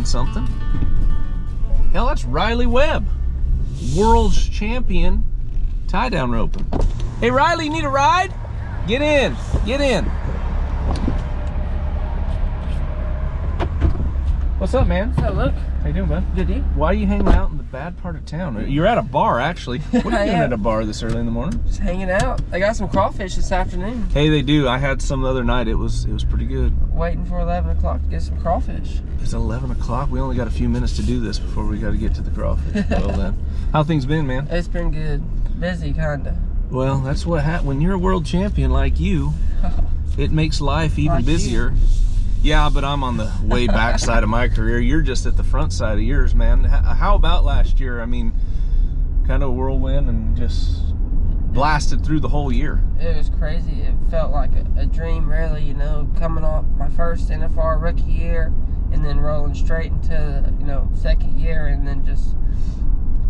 learn something. Hell, that's Riley Webb, World Champion tie-down roping. Hey, Riley, you need a ride? Get in, get in. What's up, man? What's up, Luke? How you doing, bud? Good, you? Why are you hanging out in the bad part of town? You're at a bar, actually. What are you doing at a bar this early in the morning? Just hanging out. They got some crawfish this afternoon. Hey, they do. I had some the other night. It was pretty good. Waiting for 11 o'clock to get some crawfish. It's 11 o'clock. We only got a few minutes to do this before we got to get to the crawfish. Well then, how things been, man? It's been good. Busy, kinda. Well, that's what happens when you're a world champion like you. It makes life even Like busier. you. Yeah, but I'm on the way back side of my career. You're just at the front side of yours, man. How about last year? I mean, kind of a whirlwind and just blasted through the whole year. It was crazy. It felt like a dream, really, you know, coming off my first NFR rookie year and then rolling straight into, you know, second year and then just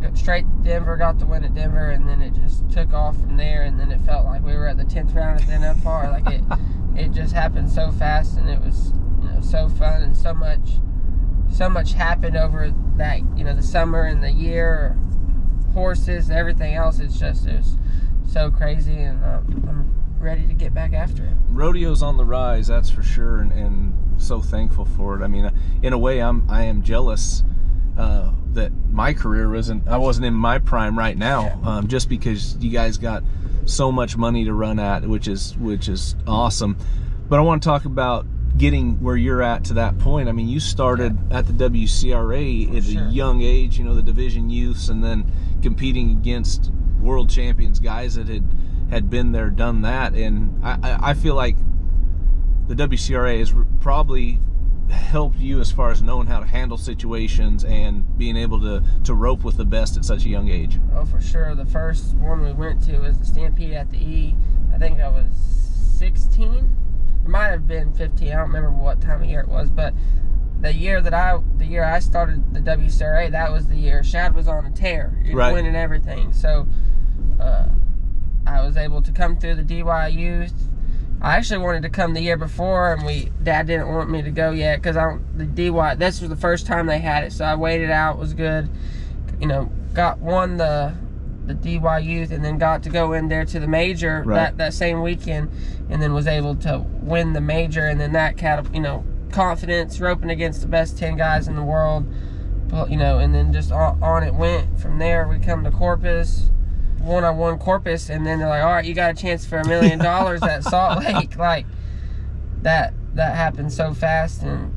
got straight to Denver, got the win at Denver, and then it just took off from there, and then it felt like we were at the 10th round at the NFR. Like it just happened so fast, and it was, you know, so fun, and so much happened over that, you know, the summer and the year, horses and everything else. It was so crazy, and I'm ready to get back after it. Rodeo's on the rise, that's for sure, and so thankful for it. I mean, in a way, I am jealous that my career I wasn't in my prime right now, just because you guys got so much money to run at, which is awesome. But I want to talk about getting where you're at to that point. I mean, you started at the WCRA at a young age, you know, the division youths, and then competing against world champions, guys that had been there, done that. And I feel like the WCRA has probably helped you as far as knowing how to handle situations and being able to rope with the best at such a young age. Oh, for sure. The first one we went to was the Stampede at the E. I think I was 16. It might have been 15. I don't remember what time of year it was, but the year I started the WCRA, that was the year Shad was on a tear. He was winning everything. So I was able to come through the DY youth. I actually wanted to come the year before, and Dad didn't want me to go yet because the DY. This was the first time they had it, so I waited out. It was good, you know. Won the DY youth, and then got to go in there to the major that same weekend, and then was able to win the major, and then that you know, confidence, roping against the best 10 guys in the world, you know, and then just on it went. From there, we come to Corpus. I won Corpus, and then they're like, all right, you got a chance for $1 million at Salt Lake. Like that happened so fast, and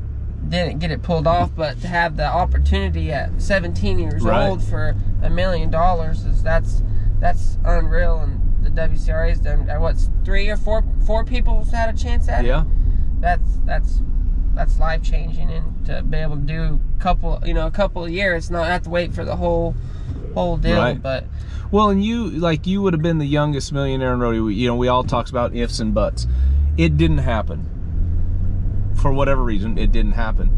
didn't get it pulled off. But to have the opportunity at 17 years old for $1 million that's unreal. And the WCRA's done what's 3 or 4 people had a chance at it. Yeah, that's life changing, and to be able to do a couple of years, not have to wait for the whole deal. But well, and you would have been the youngest millionaire in rodeo. You know, we all talk about ifs and buts. It didn't happen. For whatever reason, it didn't happen.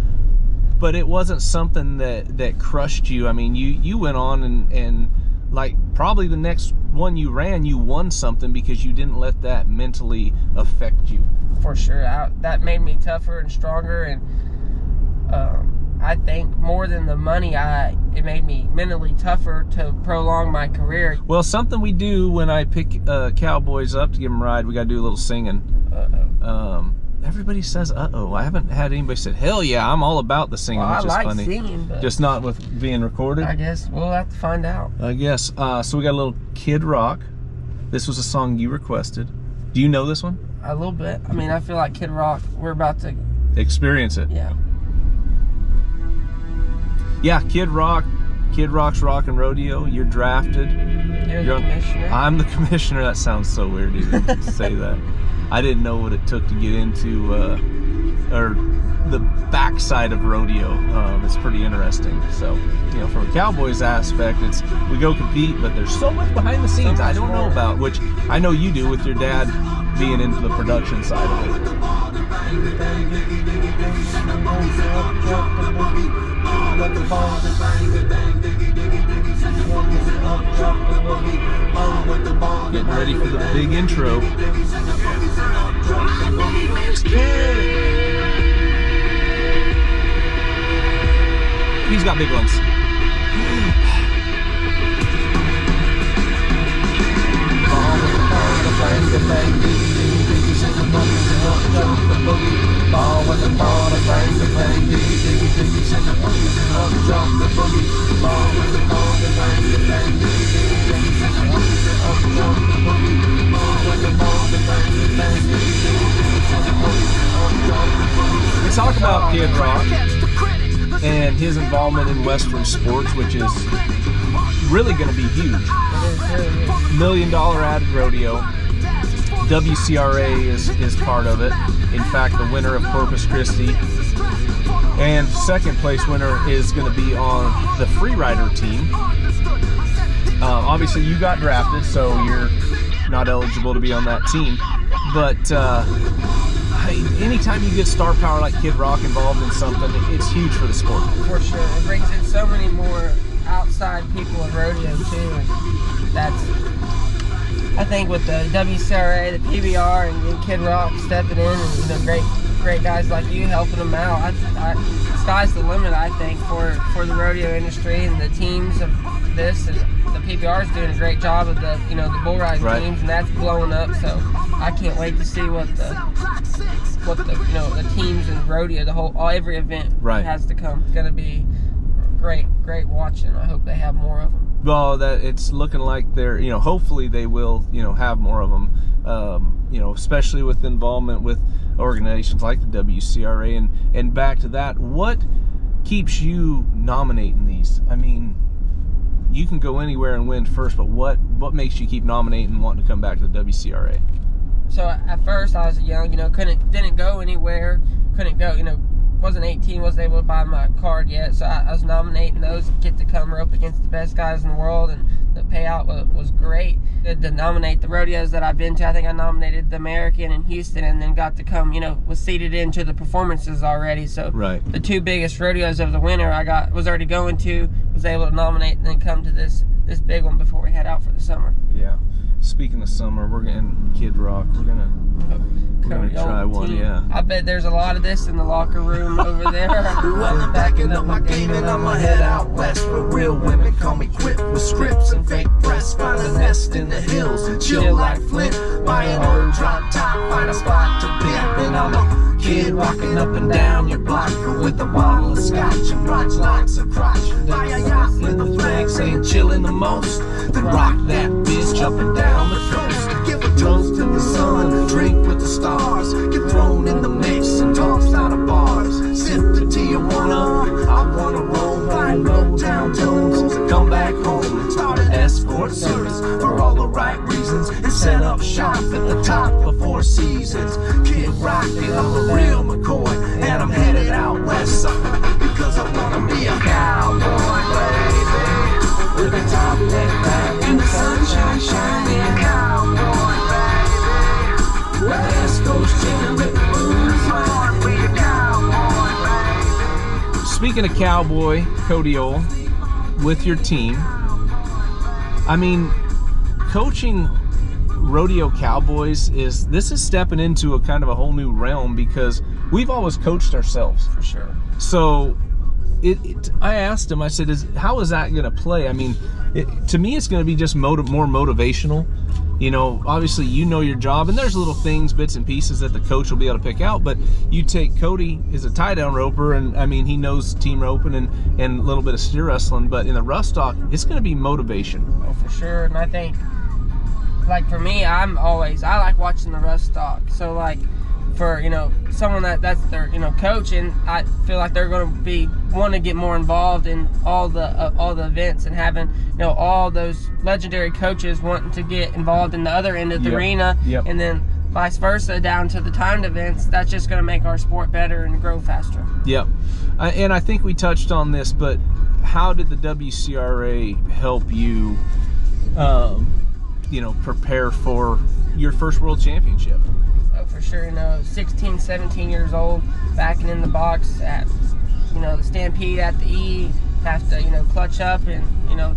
But it wasn't something that crushed you. I mean, you went on and like probably the next one you ran, you won something because you didn't let that mentally affect you. For sure. That made me tougher and stronger, and I think more than the money, it made me mentally tougher to prolong my career. Well, something we do when I pick Cowboys up to give them a ride, we got to do a little singing. Everybody says uh-oh. I haven't had anybody say, hell yeah, I'm all about the singing, which is funny. Singing, but just not with being recorded. I guess we'll have to find out. I guess. So we got a little Kid Rock. This was a song you requested. Do you know this one? A little bit. I mean, I feel like Kid Rock, we're about to experience it. Yeah. Yeah, Kid Rock's Rockin' Rodeo. You're drafted. You're the commissioner. I'm the commissioner. That sounds so weird even to say that. I didn't know what it took to get into or the backside of rodeo. It's pretty interesting. So, you know, from a Cowboys aspect, we go compete, but there's so much behind the scenes I don't know about, which I know you do with your dad being into the production side of it. Getting ready for the big intro. He's got big lungs. We talk about Kid Rock and his involvement in Western sports, which is really going to be huge. $1 million ad rodeo. WCRA is part of it. In fact, the winner of Corpus Christi and second place winner is going to be on the freerider team. Obviously, you got drafted, so you're not eligible to be on that team. But anytime you get star power like Kid Rock involved in something, it's huge for the sport. For sure. It brings in so many more outside people in rodeo, too. And that's, I think, with the WCRA, the PBR, and Kid Rock stepping in, and great guys like you helping them out. Sky's the limit, I think, for the rodeo industry and the teams of this. And the PBR is doing a great job of the bull riding teams, and that's blowing up. So I can't wait to see what the teams and rodeo, every event has to come. It's gonna be great watching. I hope they have more of them. Well, that it's looking like they're, hopefully they will, have more of them, especially with involvement with organizations like the WCRA. And back to that, what keeps you nominating these? I mean, you can go anywhere and win first, but what makes you keep nominating and wanting to come back to the WCRA? So at first I was young, didn't go anywhere, wasn't 18, wasn't able to buy my card yet, so I was nominating those, get to come rope against the best guys in the world, and the payout was great. Good to nominate the rodeos that I've been to. I think I nominated the American in Houston, and then got to come, was seated into the performances already. So the two biggest rodeos of the winter was already going to, was able to nominate, and then come to this big one before we head out for the summer. Yeah. Speaking of summer, we're getting Kid Rock. We're gonna try one. Yeah. I bet there's a lot of this in the locker room over there. I'm backing up my game and I'ma head out west where real women call me equipped with scripts and fake breasts. Find a nest in the hills and chill like Flint. Buy an old drop top, find a spot to pimp, and I'm a kid walking up and down your block with a bottle of scotch and crotch lines of crotch. Buy a yacht with the flag saying chillin' the most. Then rock that bitch up and down the coast. Give a toast to the sun, drink with the stars. Get thrown in the mix and tossed out of bars. Sip to Tijuana, I wanna roll, find low down tunes, come back home and start an escort service for all the right reasons, and set up shop at the top of Four Seasons. Kid Rock, and I'm a real McCoy, and I'm headed out west, sucker, because I wanna be a cowboy, baby, with a top neck back and the sunshine shining. Cowboy, baby, with the West Coast chicken with the blues on. Be a cowboy, baby. Speaking of Cowboy, Cody Ole, with your team, I mean, coaching rodeo cowboys is stepping into a kind of a whole new realm, because we've always coached ourselves. For sure. So I asked him, I said, how is that going to play? I mean, to me, it's going to be just more motivational. Obviously, your job, and there's little things, bits and pieces that the coach will be able to pick out, but you take Cody is a tie-down roper, and I mean, he knows team roping and a little bit of steer wrestling, but in the rough stock, it's going to be motivation. Oh, for sure. And I think, like, for me, I like watching the rough stock. So, like, for someone that's their coach, and I feel like they're going to want to get more involved in all the events, and having all those legendary coaches wanting to get involved in the other end of the arena, and then vice versa down to the timed events. That's just going to make our sport better and grow faster. Yep. And I think we touched on this, but how did the WCRA help you prepare for your first World Championship? Oh, for sure. 16, 17 years old, backing in the box at, the Stampede at the E, have to, clutch up and,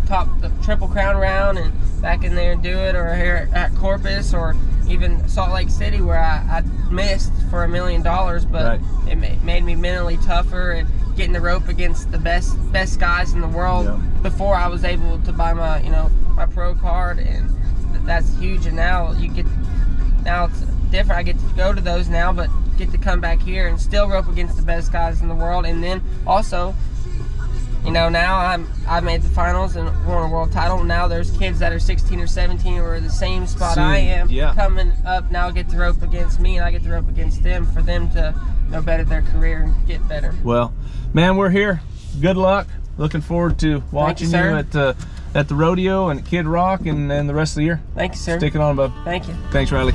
top the Triple Crown round and back in there and do it, or here at Corpus, or even Salt Lake City, where I missed for $1 million, but it made me mentally tougher and getting the rope against the best guys in the world before I was able to buy my my pro card, and that's huge. And now it's different. I get to go to those now, but get to come back here and still rope against the best guys in the world. And then also, now I made the finals and won a world title. Now there's kids that are 16 or 17 who are the same spot I am coming up now, get to rope against me, and I get to rope against them for them to better their career and get better. Well, man, we're here. Good luck. Looking forward to watching you at the rodeo and at Kid Rock and the rest of the year. Thank you, sir. Stick it on, bub. Thank you. Thanks, Riley.